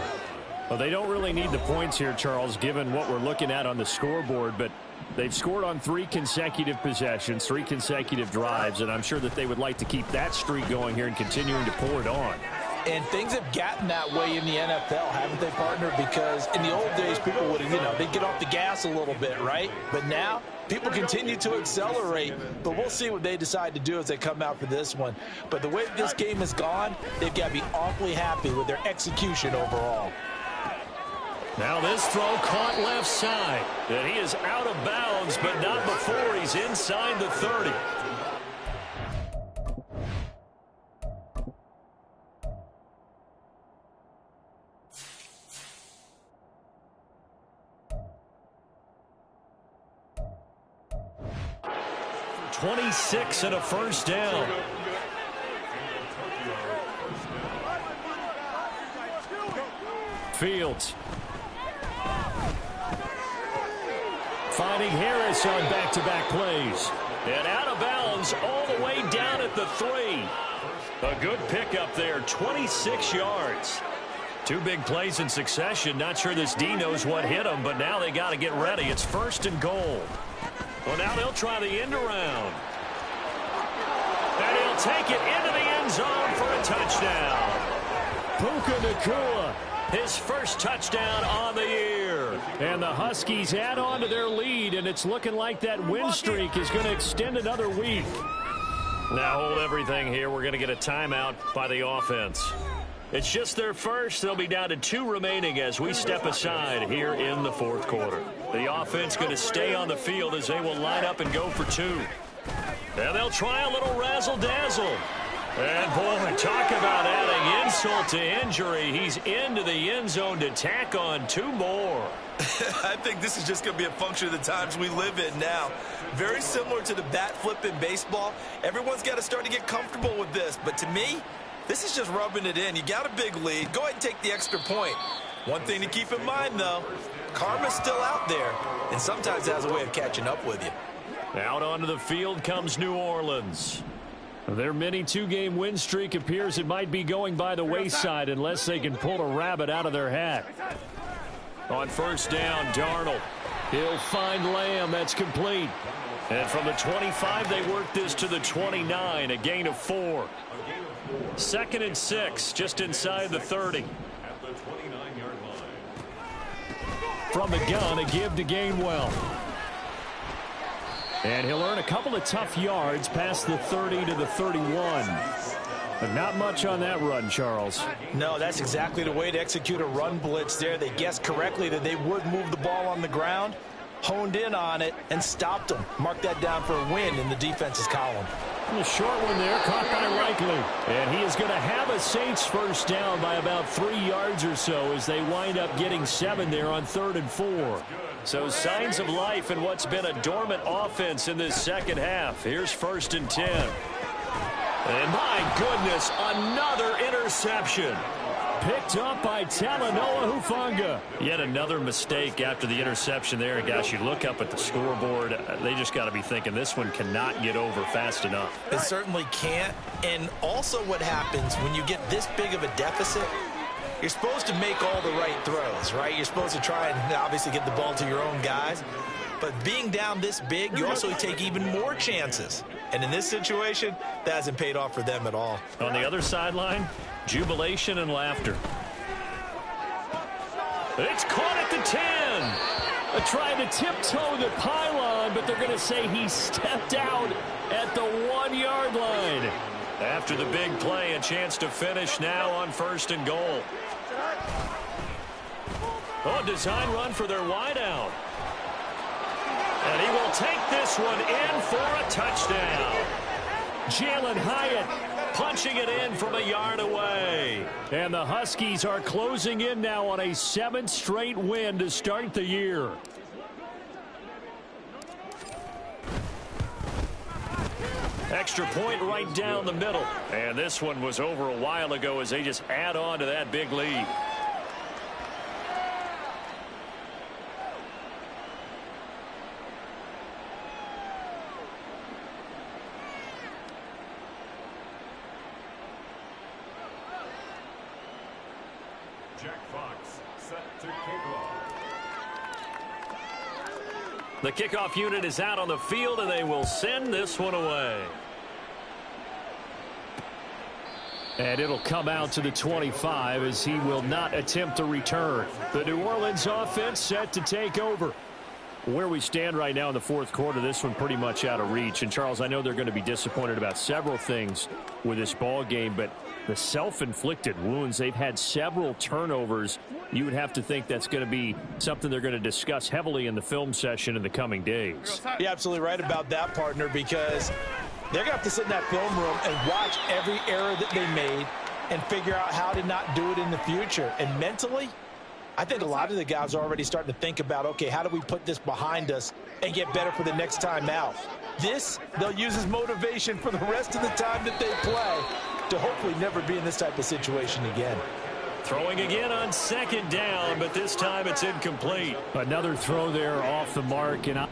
Well, they don't really need the points here, Charles, given what we're looking at on the scoreboard, but they've scored on 3 consecutive possessions, 3 consecutive drives, and I'm sure that they would like to keep that streak going here and continuing to pour it on. And things have gotten that way in the NFL, haven't they, partner? Because in the old days, people would have, they'd get off the gas a little bit, right? But now, people continue to accelerate. But we'll see what they decide to do as they come out for this one. But the way this game has gone, they've got to be awfully happy with their execution overall. Now this throw caught left side. And he is out of bounds, but not before he's inside the 30. For 26 and a first down. Fields. Finding Harris on back-to-back plays. And out of bounds all the way down at the 3. A good pickup there, 26 yards. Two big plays in succession. Not sure this D knows what hit him, but now they got to get ready. It's 1st and goal. Well, now they'll try the end around. And he'll take it into the end zone for a touchdown. Puka Nacua, his first touchdown on the year. And the Huskies add on to their lead, and it's looking like that win streak is going to extend another week. Now hold everything here. We're going to get a timeout by the offense. It's just their first. They'll be down to 2 remaining as we step aside here in the 4th quarter. The offense going to stay on the field as they will line up and go for 2. And they'll try a little razzle-dazzle. And, boy, talk about adding insult to injury. He's into the end zone to tack on 2 more. I think this is just going to be a function of the times we live in now. Very similar to the bat flip in baseball. Everyone's got to start to get comfortable with this. But to me, this is just rubbing it in. You got a big lead. Go ahead and take the extra point. One thing to keep in mind, though, karma's still out there, and sometimes it has a way of catching up with you. Out onto the field comes New Orleans. Their mini 2-game win streak appears it might be going by the wayside unless they can pull a rabbit out of their hat. On first down, Darnold. He'll find Lamb. That's complete. And from the 25, they work this to the 29, a gain of 4. 2nd and 6, just inside the 30. At the 29-yard line. From the gun, a give to Gainwell. And he'll earn a couple of tough yards past the 30 to the 31. But not much on that run, Charles. No, that's exactly the way to execute a run blitz there. They guessed correctly that they would move the ball on the ground, honed in on it, and stopped them. Mark that down for a win in the defense's column. A short one there, caught by Likely. And he is going to have a Saints first down by about 3 yards or so as they wind up getting 7 there on 3rd and 4. So signs of life in what's been a dormant offense in this second half. Here's 1st and 10. And my goodness, another interception. Picked up by Talanoa Hufanga. Yet another mistake after the interception there. And gosh, you look up at the scoreboard, they just got to be thinking this one cannot get over fast enough. It certainly can't. And also what happens when you get this big of a deficit, you're supposed to make all the right throws, right? You're supposed to try and obviously get the ball to your own guys. But being down this big, you also take even more chances. And in this situation, that hasn't paid off for them at all. On the other sideline, jubilation and laughter. It's caught at the 10. Trying to tiptoe the pylon, but they're going to say he stepped out at the 1-yard line. After the big play, a chance to finish now on 1st and goal. Oh, design run for their wideout. And he will take this one in for a touchdown. Jalen Hyatt punching it in from a yard away. And the Huskies are closing in now on a 7th straight win to start the year. Extra point right down the middle. And this one was over a while ago as they just add on to that big lead. Jack Fox set to kick off. The kickoff unit is out on the field, and they will send this one away. And it'll come out to the 25 as he will not attempt to return. The New Orleans offense set to take over. Where we stand right now in the fourth quarter, this one pretty much out of reach. And, Charles, I know they're going to be disappointed about several things with this ball game, but the self-inflicted wounds, they've had several turnovers. You would have to think that's going to be something they're going to discuss heavily in the film session in the coming days. You're absolutely right about that, partner, because they're going to have to sit in that film room and watch every error that they made and figure out how to not do it in the future. And mentally, I think a lot of the guys are already starting to think about, okay, how do we put this behind us and get better for the next time out? This, they'll use as motivation for the rest of the time that they play to hopefully never be in this type of situation again. Throwing again on second down, but this time it's incomplete. Another throw there off the mark. And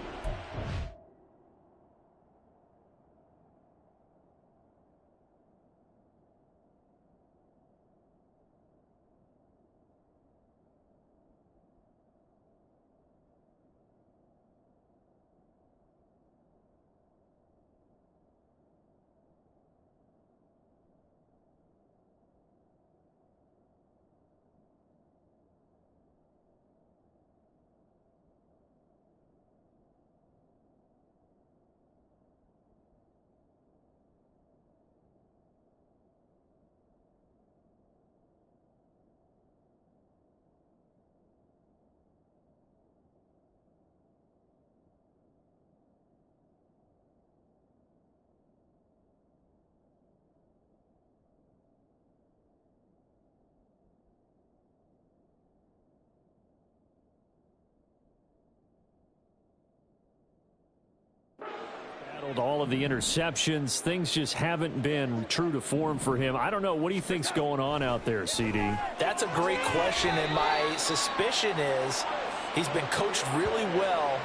all of the interceptions. Things just haven't been true to form for him. I don't know. What do you think's going on out there, CD? That's a great question, and my suspicion is he's been coached really well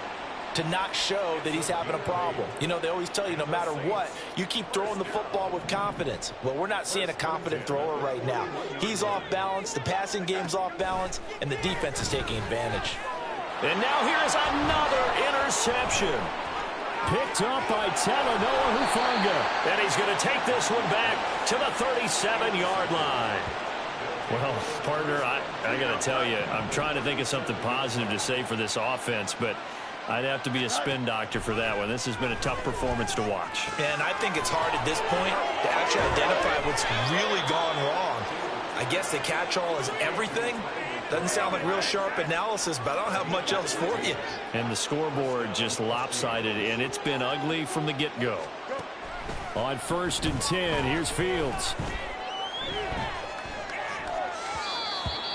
to not show that he's having a problem. You know, they always tell you no matter what, you keep throwing the football with confidence. Well, we're not seeing a confident thrower right now. He's off balance, the passing game's off balance, and the defense is taking advantage. And now here's another interception. Picked up by Talanoa Hufanga. And he's going to take this one back to the 37-yard line. Well, partner, I got to tell you, I'm trying to think of something positive to say for this offense, but I'd have to be a spin doctor for that one. This has been a tough performance to watch. And I think it's hard at this point to actually identify what's really gone wrong. I guess the catch-all is everything. Doesn't sound like real sharp analysis, but I don't have much else for you. And the scoreboard just lopsided, and it's been ugly from the get-go. On 1st and 10, here's Fields.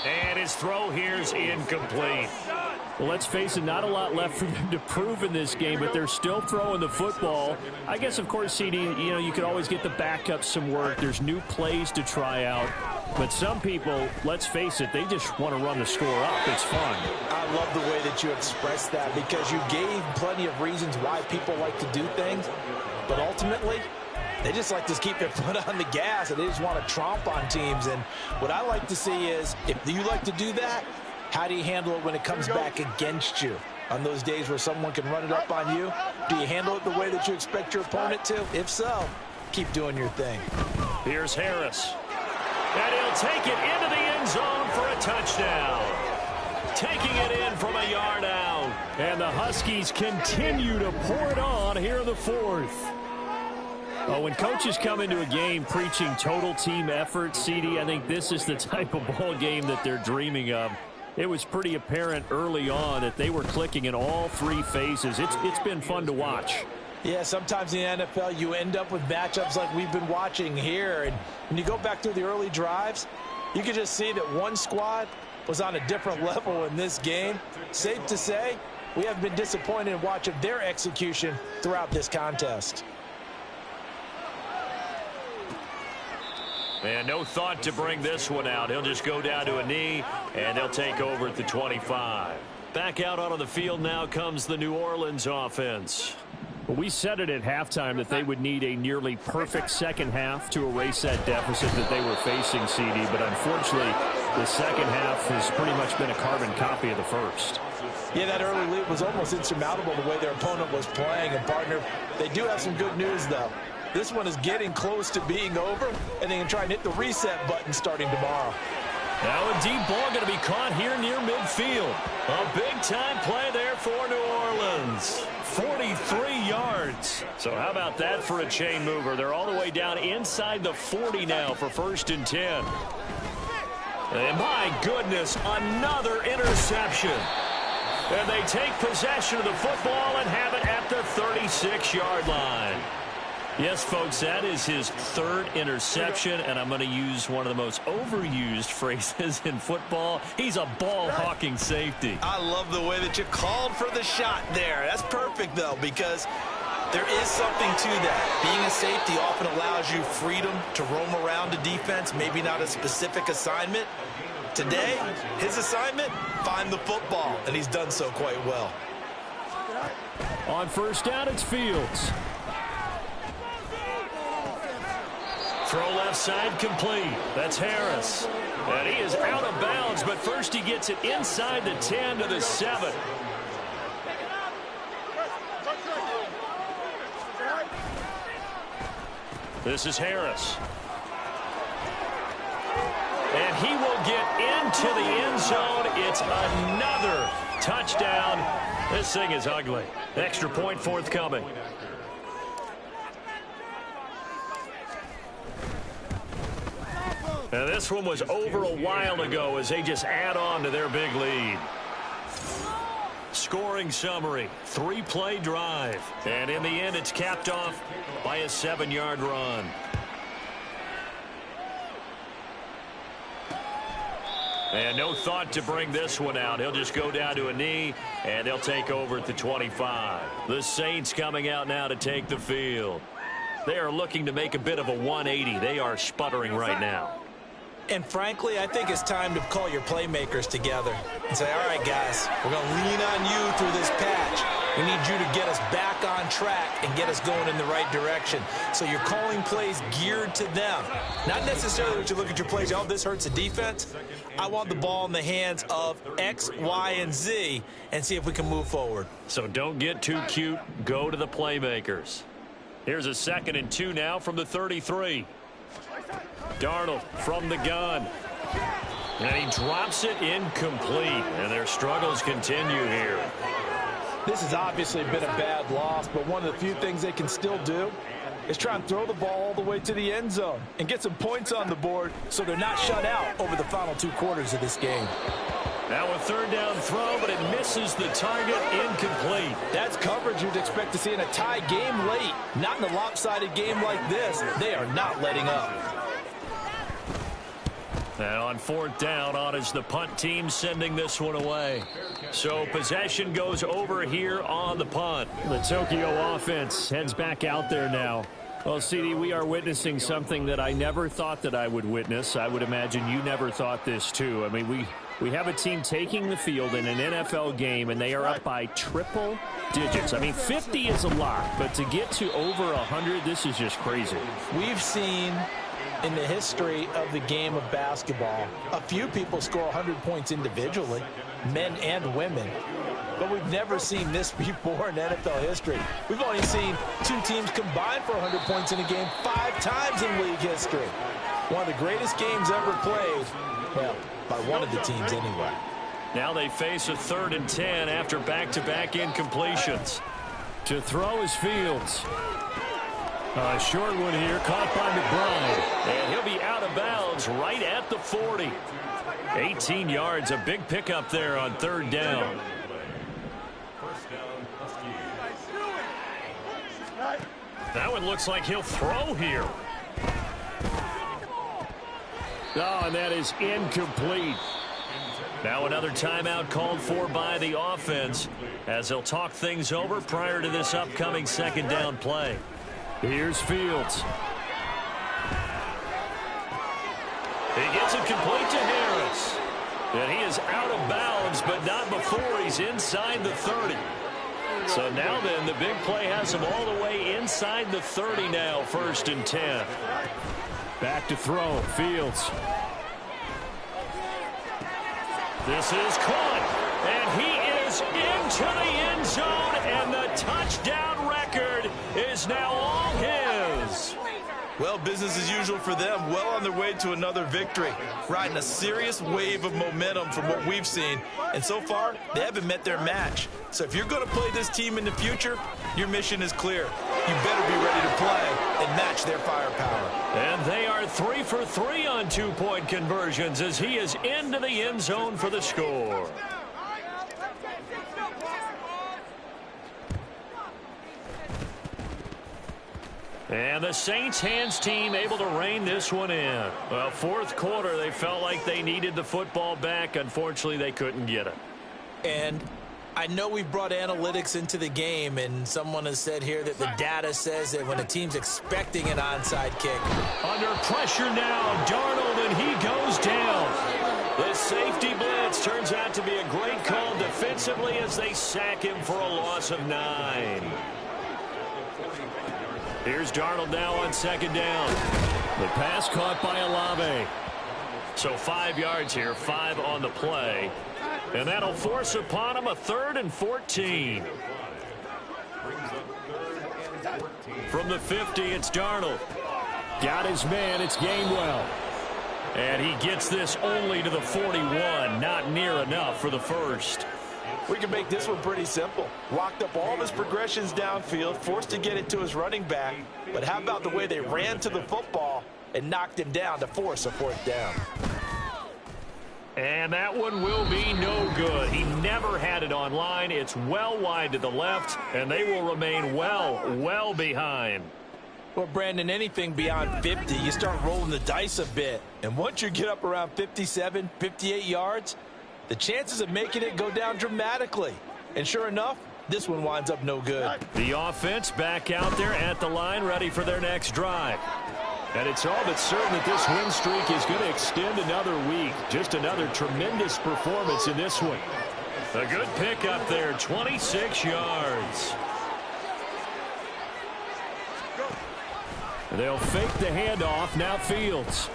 And his throw here's incomplete. Well, let's face it, not a lot left for them to prove in this game, but they're still throwing the football. I guess, of course, CD, you know, you could always get the backup some work. There's new plays to try out. But some people, let's face it, they just want to run the score up. It's fun. I love the way that you expressed that because you gave plenty of reasons why people like to do things. But ultimately, they just like to keep their foot on the gas, and they just want to tromp on teams. And what I like to see is, if you like to do that, how do you handle it when it comes back against you? On those days where someone can run it up on you, do you handle it the way that you expect your opponent to? If so, keep doing your thing. Here's Harris. And he'll take it into the end zone for a touchdown. Taking it in from a yard out. And the Huskies continue to pour it on here in the fourth. Oh, when coaches come into a game preaching total team effort, CD, I think this is the type of ball game that they're dreaming of. It was pretty apparent early on that they were clicking in all three phases. It's been fun to watch. Yeah, sometimes in the NFL you end up with matchups like we've been watching here. And when you go back to the early drives, you can just see that one squad was on a different level in this game. Safe to say, we have been disappointed in watching their execution throughout this contest. And no thought to bring this one out. He'll just go down to a knee, and they'll take over at the 25. Back out onto the field now comes the New Orleans offense. Well, we said it at halftime that they would need a nearly perfect second half to erase that deficit that they were facing, CD. But unfortunately, the second half has pretty much been a carbon copy of the first. Yeah, that early lead was almost insurmountable the way their opponent was playing. And, partner, they do have some good news, though. This one is getting close to being over, and they can try and hit the reset button starting tomorrow. Now a deep ball going to be caught here near midfield. A big-time play there for New Orleans. 43 yards. So how about that for a chain mover? They're all the way down inside the 40 now for 1st and 10. And my goodness, another interception. And they take possession of the football and have it at the 36-yard line. Yes, folks, that is his 3rd interception, and I'm going to use one of the most overused phrases in football. He's a ball-hawking safety. I love the way that you called for the shot there. That's perfect, though, because there is something to that. Being a safety often allows you freedom to roam around a defense, maybe not a specific assignment. Today, his assignment, find the football, and he's done so quite well. On 1st down, it's Fields. Throw left side complete. That's Harris. And he is out of bounds, but first he gets it inside the 10 to the 7. This is Harris. And he will get into the end zone. It's another touchdown. This thing is ugly. Extra point forthcoming. And this one was over a while ago as they just add on to their big lead. Scoring summary, 3-play drive. And in the end, it's capped off by a 7-yard run. And no thought to bring this one out. He'll just go down to a knee, and they'll take over at the 25. The Saints coming out now to take the field. They are looking to make a bit of a 180. They are sputtering right now. And frankly, I think it's time to call your playmakers together and say, all right, guys, we're going to lean on you through this patch. We need you to get us back on track and get us going in the right direction. So you're calling plays geared to them. Not necessarily that you look at your plays, oh, this hurts the defense. I want the ball in the hands of X, Y, and Z and see if we can move forward. So don't get too cute. Go to the playmakers. Here's a 2nd and 2 now from the 33. Darnold from the gun. And he drops it incomplete. And their struggles continue here. This has obviously been a bad loss, but one of the few things they can still do is try and throw the ball all the way to the end zone and get some points on the board so they're not shut out over the final 2 quarters of this game. Now a 3rd down throw, but it misses the target, incomplete. That's coverage you'd expect to see in a tie game late. Not in a lopsided game like this. They are not letting up. And on 4th down, on is the punt team sending this one away. So possession goes over here on the punt. The Tokyo offense heads back out there now. Well, CD, we are witnessing something that I never thought that I would witness. I would imagine you never thought this too. I mean, we have a team taking the field in an NFL game, and they are up by triple digits. I mean, 50 is a lot, but to get to over 100, this is just crazy. We've seen in the history of the game of basketball a few people score 100 points individually, men and women. But we've never seen this before in NFL history. We've only seen 2 teams combine for 100 points in a game 5 times in league history. One of the greatest games ever played, well, by one of the teams anyway. Now they face a 3rd and 10 after back-to-back incompletions. To throw is Fields. A short one here, caught by McBride. And he'll be out of bounds right at the 40. 18 yards, a big pickup there on 3rd down. That one looks like he'll throw here. Oh, and that is incomplete. Now another timeout called for by the offense as they'll talk things over prior to this upcoming 2nd down play. Here's Fields. He gets it complete to Harris. And he is out of bounds, but not before he's inside the 30. So now then, the big play has him all the way inside the 30 now, 1st and 10. Back to throw, Fields. This is caught, and he is into the end zone, and the touchdown record is now all his. Well, business as usual for them. Well on their way to another victory. Riding a serious wave of momentum from what we've seen. And so far, they haven't met their match. So if you're going to play this team in the future, your mission is clear. You better be ready to play and match their firepower. And they are 3 for 3 on 2-point conversions as he is into the end zone for the score. And the Saints hands team able to rein this one in. Well, fourth quarter, they felt like they needed the football back. Unfortunately, they couldn't get it. And I know we've brought analytics into the game, and someone has said here that the data says that when a team's expecting an onside kick. Under pressure now, Darnold, and he goes down. The safety blitz turns out to be a great call defensively as they sack him for a loss of 9. Here's Darnold now on second down. The pass caught by Olave. So 5 yards here, 5 on the play. And that'll force upon him a 3rd and 14. From the 50, it's Darnold. Got his man, it's Gainwell. And he gets this only to the 41. Not near enough for the first. We can make this one pretty simple. Walked up all of his progressions downfield, forced to get it to his running back. But how about the way they ran to the football and knocked him down to force a 4th down? And that one will be no good. He never had it on line. It's well wide to the left, and they will remain well behind. Well, Brandon, anything beyond 50, you start rolling the dice a bit. And once you get up around 57, 58 yards, the chances of making it go down dramatically. And sure enough, this one winds up no good. The offense back out there at the line, ready for their next drive. And it's all but certain that this win streak is going to extend another week. Just another tremendous performance in this one. A good pickup there, 26 yards. They'll fake the handoff, now Fields.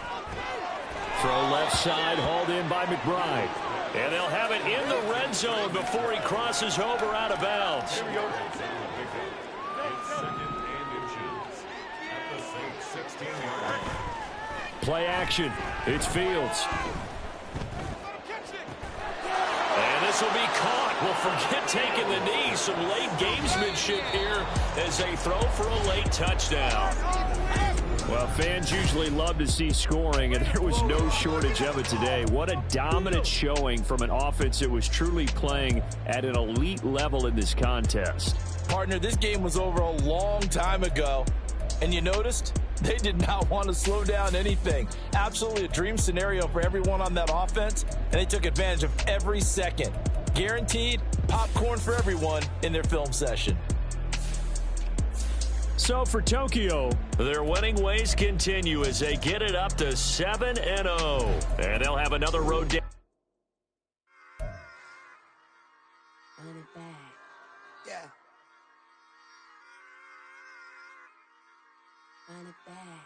Throw left side, hauled in by McBride. And they'll have it in the red zone before he crosses over out of bounds. Play action. It's Fields. And this will be caught. Well, forget taking the knee. Some late gamesmanship here as they throw for a late touchdown. Well, fans usually love to see scoring, and there was no shortage of it today. What a dominant showing from an offense that was truly playing at an elite level in this contest. Partner, this game was over a long time ago, and you noticed they did not want to slow down anything. Absolutely a dream scenario for everyone on that offense, and they took advantage of every second. Guaranteed popcorn for everyone in their film session. So for Tokyo, their winning ways continue as they get it up to 7-0. And they'll have another road game. Run it back. Yeah. Run it back.